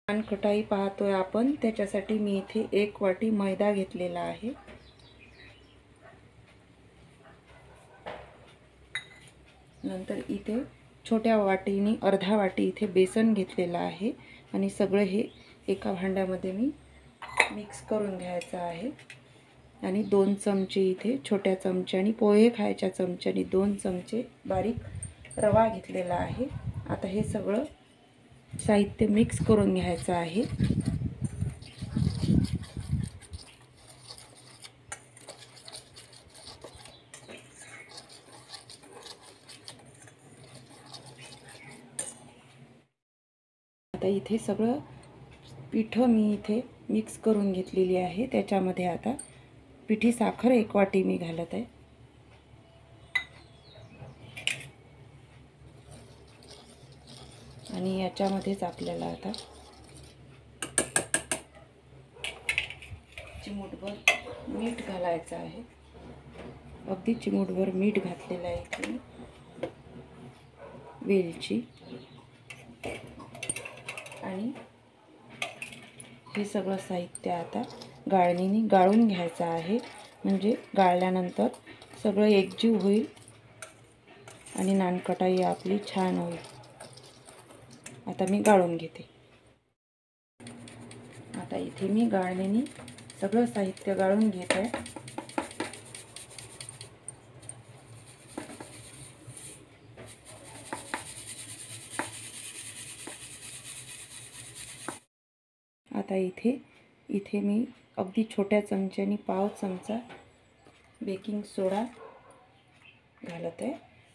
नानकटाई पाहतोय आपण, त्याच्यासाठी मी इथे 1 वाटी मैदा घेतलेला आहे। नंतर इथे छोट्या वाटीने अर्धा वाटी इथे बेसन घेतलेला आहे आणि सगळं हे एका भांड्यामध्ये मी मिक्स करून घ्यायचं आहे। आणि 2 चमचे इथे छोट्या चमच्याने पोहे खायच्या चमच्याने 2 चमचे बारीक रवा घेतलेला आहे। आता हे सगळं साहित्य मिक्स करून घ्यायचं आहे। आता इथे सगळं पीठ मी इथे मिक्स करून घेतलेली आहे। त्याच्यामध्ये आता पिठी साखर 1 वाटी मी घालत आहे आणि याच्यामध्येच आपल्याला आता चिमूटभर मीठ घालायचं आहे। अगदी चिमूटभर मीठ घातलेलं आहे इथे। वेलची आणि हे सगळं साहित्य आता गाळणीने गाळून घ्यायचं आहे, म्हणजे गाळल्यानंतर सगळं एकजीव होईल आणि नानकटाई आपली छान होईल। आता मी गाळून घेते। आता इथे मी गाळणीने सगळं साहित्य गाळून घेत आहे। आता इथे मी अगदी छोट्या चमच्याने पाव चमचा बेकिंग सोडा घालत आहे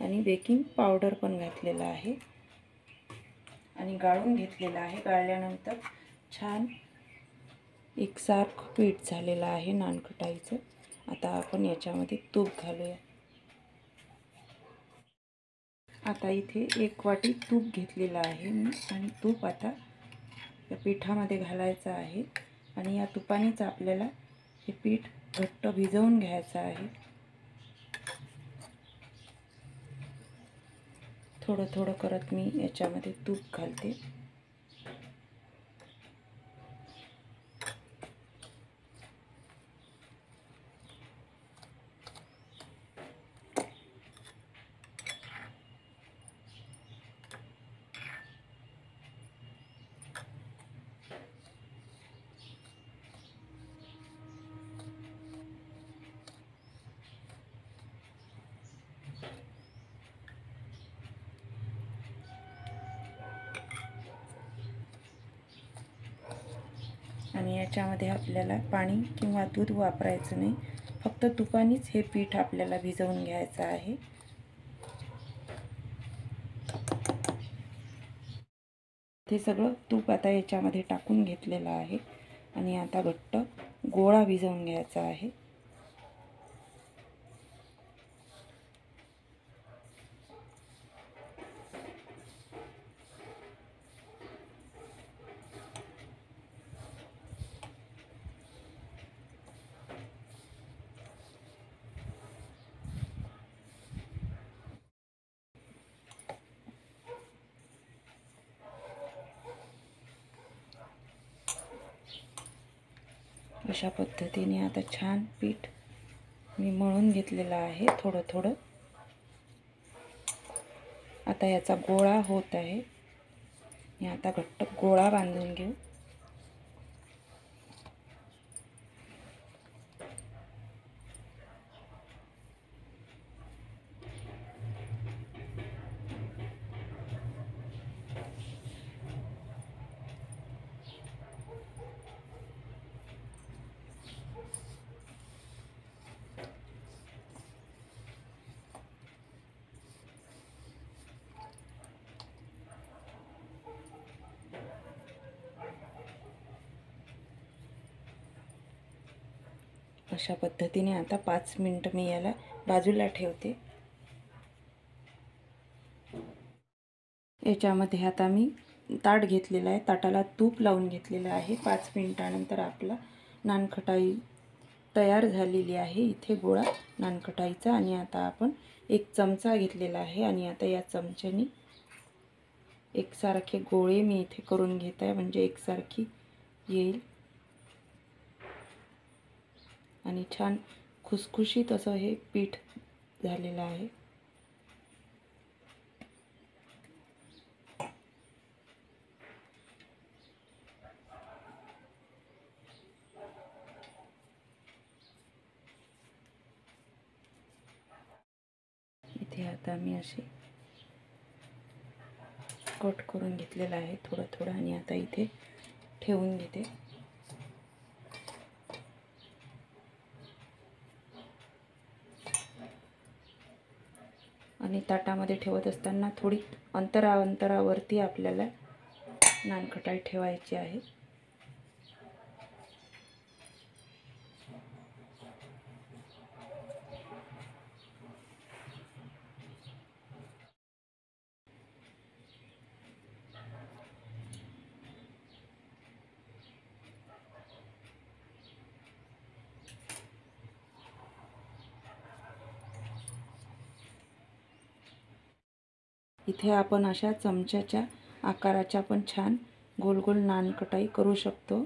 आणि बेकिंग पावडर पण घातलेला आहे आणि गाळून घेतलेला आहे। गाळल्यानंतर छान एकसारखं पीठ झालेलं आहे नानकटाईचं। आता आपण याच्यामध्ये तूप घालूया। आता इथे 1 वाटी तूप घेतलेलं आहे मी आणि तूप आता या पिठामध्ये घालायचं आहे आणि या तुपानेच आपल्याला हे पीठ घट्ट भिजवून घ्यायचं आहे। थोडं थोडं करत मी याच्यामध्ये तूप घालते। आणि याच्यामध्ये आपल्याला पाणी किंवा दूध वापरायचं नाही, फक्त तुपानेच हे पीठ आपल्याला भिजवून घ्यायचं आहे। ते सगळं तूप आता याच्यामध्ये टाकून घेतलेलं आहे आणि आता घट्ट गोळा भिजवून घ्यायचा आहे। अशा पद्धतीने आता छान पीठ मी मळून घेतलेलं आहे थोडं थोडं। आता याचा गोळा होत आहे। मी आता घट्ट गोळा बांधून घेऊ। अशा पद्धतीने आता 5 मिनिट मी याला बाजूला ठेवते। याच्यामध्ये आता मी ताट घेतलेलं आहे, ताटाला तूप लावून घेतलेलं आहे। 5 मिनिटानंतर आपला नानकटाई तयार झालेली आहे। इथे गोळा नानकटाईचा आणि आता आपण 1 चमचा घेतलेला आहे आणि आता या चमच्याने एकसारखे गोळे मी इथे करून घेत आहे, म्हणजे एकसारखी येईल आणि छान खुसखुशीत असं हे पीठ झालेलं आहे. इथे आता मी असे कट करून घेतलेलं आहे थोडं थोडं, आणि आता इथे ठेवून घेते. आणि ताटामध्ये ठेवत असताना थोडी अंतरावरती आपल्याला नानकटाई ठेवायची आहे. इथे आपण अशा चमच्याच्या आकाराच्या पण छान गोल गोल नानकटाई करू शकतो.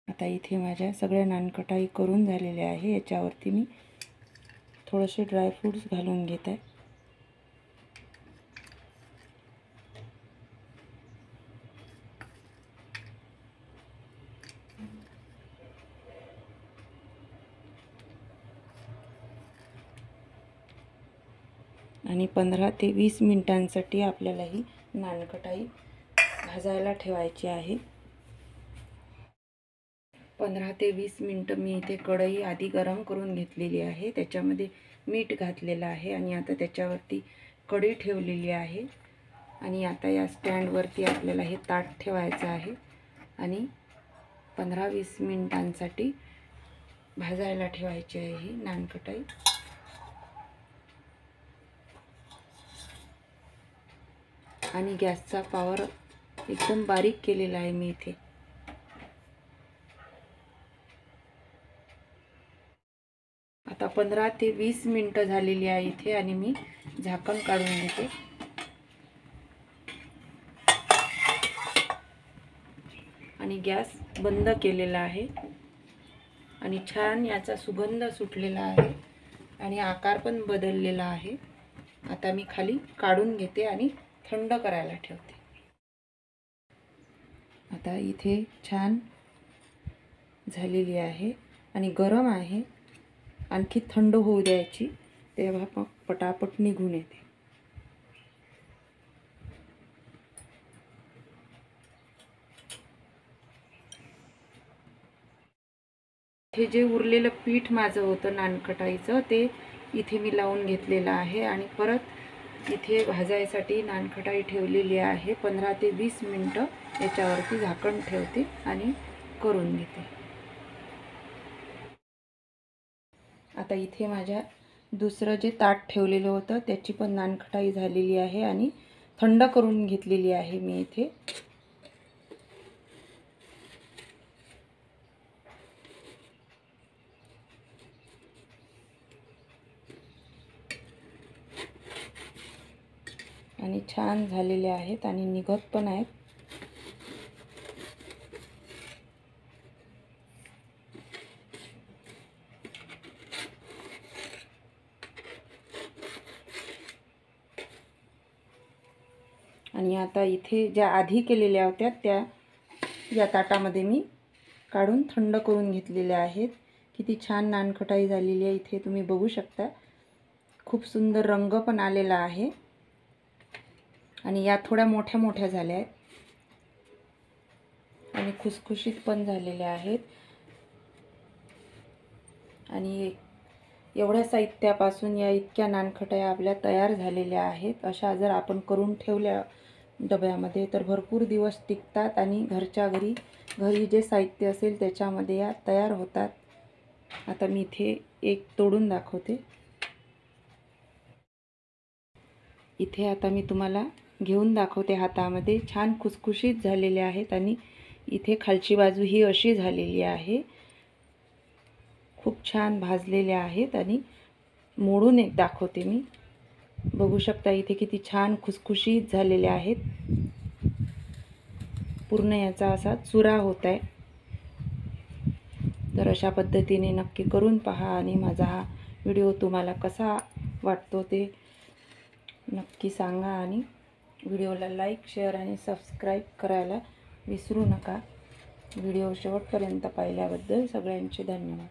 आता इथे माझ्या सगळ्या नानकटाई करून झालेल्या आहे. याच्यावरती मी थोडेसे ड्रायफ्रूट्स घालून घेत आहे. आणि 15 ते 20 मिनिटांसाठी आपल्याला ही नानकटाई भाजायला ठेवायची आहे. 15 ते 20 मिनिटं मी इथे कढई आधी गरम करून घेतलेली आहे. त्याच्यामध्ये मीठ घातलेलं आहे आणि आता त्याच्यावरती कढई ठेवलेली आहे. आणि आता या स्टँडवरती आपल्याला हे ताट ठेवायचं आहे आणि 15-20 मिनिटांसाठी भाजायला ठेवायची आहे ही नानकटाई. आणि गॅसचा पॉवर एकदम बारीक केलेला आहे मी इथे. आता 15 ते 20 मिनिटं झालेली आहे इथे आणि मी झाकण काढून घेते. आणि गॅस बंद केलेला आहे आणि छान याचा सुगंध सुटलेला आहे आणि आकार पण बदललेला आहे. आता मी खाली काढून घेते आणि थंड करायला ठेवते. आता इथे छान झालेली आहे आणि गरम आहे. आणखी थंड होऊ द्यायची, तेव्हा मग पटापट निघून येते. इथे जे उरलेलं पीठ माझं होतं नानखटाईचं ते इथे मी लावून घेतलेलं आहे आणि परत इथे भाजायसाठी नानखटाई ठेवलेली आहे. 15 ते 20 मिनटं याच्यावरती झाकण ठेवते आणि करून घेते. आता इथे माझ्या दुसरं जे ताट ठेवलेलं होतं त्याची पण नानखटाई झालेली आहे आणि थंड करून घेतलेली आहे मी इथे. आणि छान झालेले आहेत आणि निघत पण आहेत. आणि आता इथे ज्या आधी केलेल्या होत्या त्या या ताटामध्ये मी काढून थंड करून घेतलेल्या आहेत. किती छान नानखटाई झालेली आहे इथे तुम्ही बघू शकता. खूप सुंदर रंग पण आलेला आहे आणि या थोड्या मोठ्या मोठ्या झाल्या आहेत आणि खुसखुशीत पण झालेल्या आहेत. आणि एवढ्या साहित्यापासून या इतक्या नानखटाया आपल्या तयार झालेल्या आहेत. अशा जर आपण करून ठेवल्या डब्यामध्ये तर भरपूर दिवस टिकतात आणि घरी जे साहित्य असेल त्याच्यामध्ये या तयार होतात. आता मी इथे एक तोडून दाखवते. इथे आता मी तुम्हाला घेऊन दाखवते हातामध्ये. छान खुसखुशीत झालेले आहेत आणि इथे खालची बाजू ही अशी झालेली आहे. खूप छान भाजलेले आहेत आणि मोडून एक दाखवते मी. बघू शकता इथे किती छान खुसखुशीत झालेले आहेत. पूर्ण याचा असा चुरा होत आहे. तर अशा पद्धतीने नक्की करून पहा आणि माझा हा व्हिडिओ तुम्हाला कसा वाटतो ते नक्की सांगा आणि व्हिडिओला लाईक, शेअर आणि सबस्क्राईब करायला विसरू नका. व्हिडिओ शेवटपर्यंत पाहिल्याबद्दल सगळ्यांचे धन्यवाद.